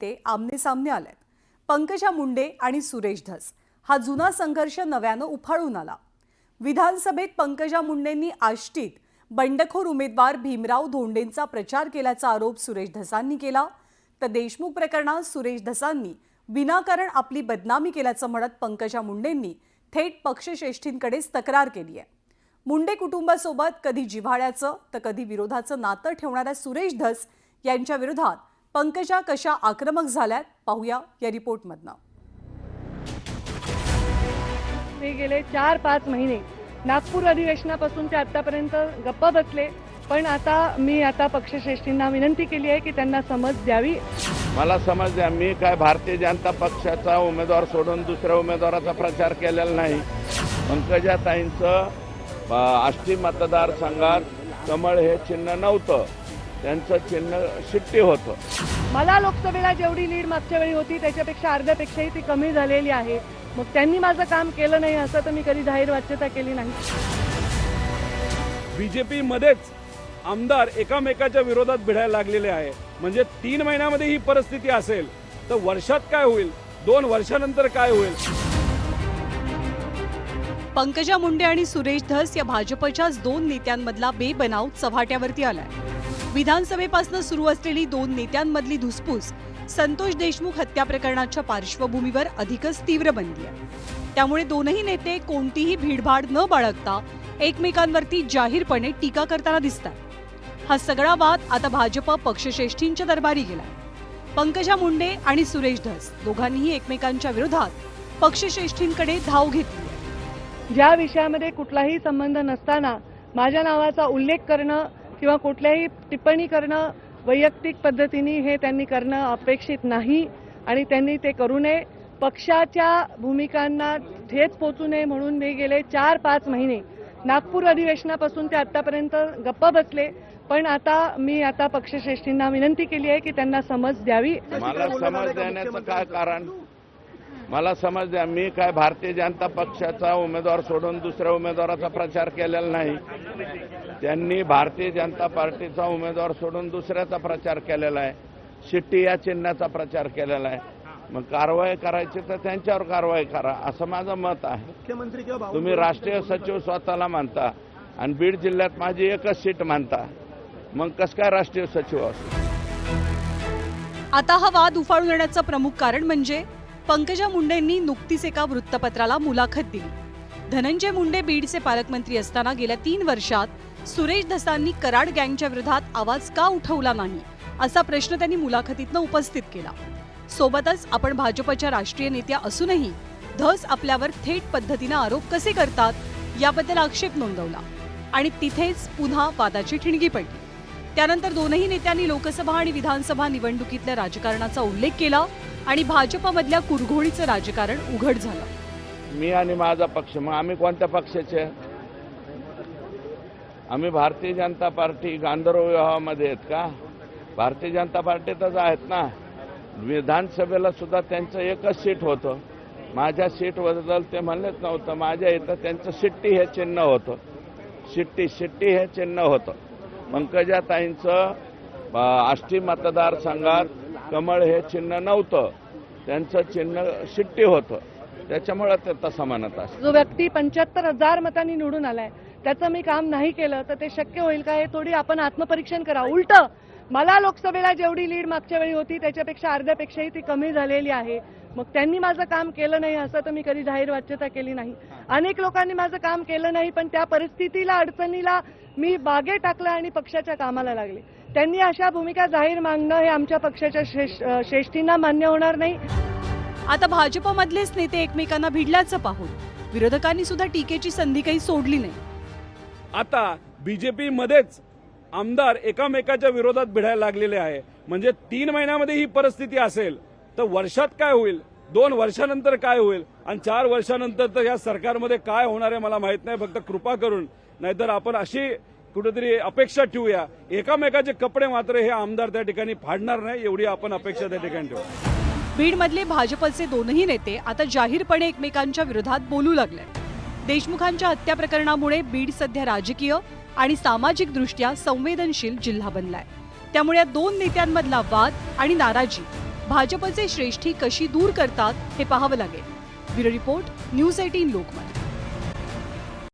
ते आमने सामने आलेत। पंकजा मुंडे आणि सुरेश धस हा जुना संघर्ष नव्यानं उफाळून आला। विधानसभेत पंकजा मुंडेंनी आष्टीत बंडखोर उमेदवार भीमराव धोंडेंचा प्रचार केल्याचा आरोप सुरेश धसांनी केला। तर देशमुख प्रकरणात सुरेश धसांनी विनाकारण आपली बदनामी केल्याचं म्हणत पंकजा मुंडेंनी थेट पक्षश्रेष्ठींकडेच तक्रार केली आहे। मुंडे कुटुंबासोबत कधी जिव्हाळ्याचं तर कधी विरोधाचं नातं ठेवणाऱ्या सुरेश धस यांच्या विरोधात पंकजा कशा आक्रमक झाल्यात पाहूया या रिपोर्टमधनं। मी गेले 4-5 महिने नागपूर अधिवेशनापासून ते आतापर्यंत गप्प बसले, पण मी पक्षश्रेष्ठींना विनंती केली आहे की त्यांना समज द्यावी। मला समज द्या, मी काय भारतीय जनता पक्षाचा उमेदवार सोडून दुसऱ्या उमेदवाराचा प्रचार केलेला नाही। पंकजाताईंचं आष्टी मतदारसंघात कमळ हे चिन्ह नव्हतं, त्यांचं चिन्ह शिट्टी होतं। मला लोकसभेला जेवढी लीड मागच्या वेळी होती त्याच्यापेक्षा अर्ध्यापेक्षाही ती कमी झालेली आहे। मग त्यांनी माझं काम केलं नाही असं तर मी कधी जाहीर वाच्यता केली नाही। बीजेपी मध्येच आमदार एकामेकाच्या विरोधात भिडायला लागलेले आहे। म्हणजे 3 महिन्यामध्ये ही परिस्थिती असेल तर वर्षात काय होईल, 2 वर्षानंतर काय होईल। पंकजा मुंडे आणि सुरेश धस या भाजपच्याच 2 नेत्यांमधला बेबनाव चव्हाट्यावरती आलाय। विधानसभेपासून सुरू असलेली 2 नेत्यांमधली धुसफूस संतोष देशमुख हत्या प्रकरणाच्या पार्श्वभूमीवर अधिकच तीव्र बनली आहे। त्यामुळे दोनही नेते कोणतीही भीडभाड न बाळगता एकमेकांवरती जाहीरपणे टीका करताना दिसतात। हा सगळा वाद आता भाजप पक्षश्रेष्ठींच्या दरबारी गेलाय। पंकजा मुंडे आणि सुरेश धस दोघांनीही एकमेकांच्या विरोधात पक्षश्रेष्ठींकडे धाव घेतली आहे। ज्या विषयामध्ये कुठलाही संबंध नसताना माझ्या नावाचा उल्लेख करणं किंवा कुठल्याही टिप्पणी करणं वैयक्तिक पद्धतीने हे त्यांनी करणं अपेक्षित नाही आणि त्यांनी ते करू नये। पक्षाच्या भूमिकांना ठेच पोचू नये म्हणून मी गेले 4-5 महिने नागपूर अधिवेशनापासून ते आतापर्यंत गप्प बसले, पण मी पक्षश्रेष्ठींना विनंती केली आहे की त्यांना समज द्यावी। मला समज देण्याचं काय कारण? मला समज द्या, मी काय भारतीय जनता पक्षाचा उमेदवार सोडून दुसऱ्या उमेदवाराचा प्रचार केलेला नाही। त्यांनी भारतीय जनता पार्टीचा उमेदवार सोडून दुसऱ्याचा प्रचार केलेला आहे, शिट्टी या चिन्हाचा प्रचार केलेला आहे। मग कारवाई करायची तर त्यांच्यावर कारवाई करा असं माझं मत आहे। तुम्ही राष्ट्रीय सचिव स्वतःला मानता आणि बीड जिल्ह्यात माझी एकच सीट मानता, मग कसं काय राष्ट्रीय सचिव असतो? आता हा वाद उफाळून येण्याचं प्रमुख कारण म्हणजे पंकजा मुंडेंनी नुकतीच एका वृत्तपत्राला मुलाखत दिली। धनंजय मुंडे बीडचे पालकमंत्री असताना गेल्या 3 वर्षात सुरेश धसांनी कराड गँगच्या विरोधात आवाज का उठवला नाही असा प्रश्न त्यांनी मुलाखतीतनं उपस्थित केला। सोबतच आपण भाजपच्या राष्ट्रीय नेत्या असूनही धस आपल्यावर थेट पद्धतीने आरोप कसे करतात याबद्दल आक्षेप नोंदवला आणि तिथेच पुन्हा वादाची ठिणगी पडली। त्यानंतर दोनही नेत्यांनी लोकसभा आणि विधानसभा निवडणुकीतल्या राजकारणाचा उल्लेख केला आणि भाजपमधल्या कुरघोडीचं राजकारण उघड झालं। मी आणि माझा पक्ष, मग आम्ही कोणत्या पक्षाचे? आम्ही भारतीय जनता पार्टी गांधर्व विवाहामध्ये आहेत का? भारतीय जनता पार्टीतच आहेत ना। विधानसभेला सुद्धा त्यांचं एकच सीट होतं, माझ्या सीटबद्दल ते म्हणलेच नव्हतं। माझ्या इथं त्यांचं शिट्टी हे चिन्ह होतं, शिट्टी हे चिन्ह होतं। पंकजाताईंचं आष्टी मतदारसंघात कमळ हे चिन्ह नव्हतं, त्यांचं चिन्ह शिट्टी होतं, त्याच्यामुळे ते तसं म्हणत असतं। जो व्यक्ती 75,000 मतांनी निवडून आलाय त्याचं मी काम नाही केलं तर ते शक्य होईल का? हे थोडी आपण आत्मपरीक्षण करा। उलट मला लोकसभेला जेवढी लीड मागच्या वेळी होती त्याच्यापेक्षा अर्ध्यापेक्षाही ती कमी झालेली आहे। मग त्यांनी माझं काम केलं नाही असं तर मी कधी जाहीर वाच्यता केली नाही। अनेक लोकांनी माझं काम केलं नाही, पण त्या परिस्थितीला, अडचणीला मी बागे टाकलं आणि पक्षाच्या कामाला लागले। त्यांनी अशा भूमिका जाहीर मागणं हे आमच्या पक्षाच्या श्रेष्ठींना मान्य होणार नाही। आता भाजपमधलेच नेते एकमेकांना भिडल्याचं पाहून विरोधकांनी सुद्धा टीकेची संधी काही सोडली नाही। आता बीजेपी मध्येच आमदार एकामेकाच्या विरोधात भिडायला लागलेले आहे। म्हणजे 3 महिन्यामध्ये ही परिस्थिती असेल तर वर्षात काय होईल, 2 वर्षानंतर काय होईल आणि 4 वर्षानंतर तर या सरकारमध्ये काय होणार आहे मला माहित नाही। फक्त कृपा करून, नाहीतर आपण अशी कुठेतरी अपेक्षा ठेवूया, एकामेकाचे कपडे मात्र हे आमदार त्या ठिकाणी फाडणार नाही एवढी आपण अपेक्षा त्या ठिकाणी ठेवू। बीडमधले भाजपचे दोनही नेते आता जाहीरपणे एकमेकांच्या विरोधात बोलू लागले। देशमुखांच्या हत्या प्रकरणामुळे बीड सध्या राजकीय आणि सामाजिक दृष्ट्या संवेदनशील जिल्हा बनलाय। त्यामुळे या 2 नेत्यांमधला वाद आणि नाराजी भाजपचे श्रेष्ठी कशी दूर करतात हे पाहावं लागेल. Bureau report, news 18 Lokmat.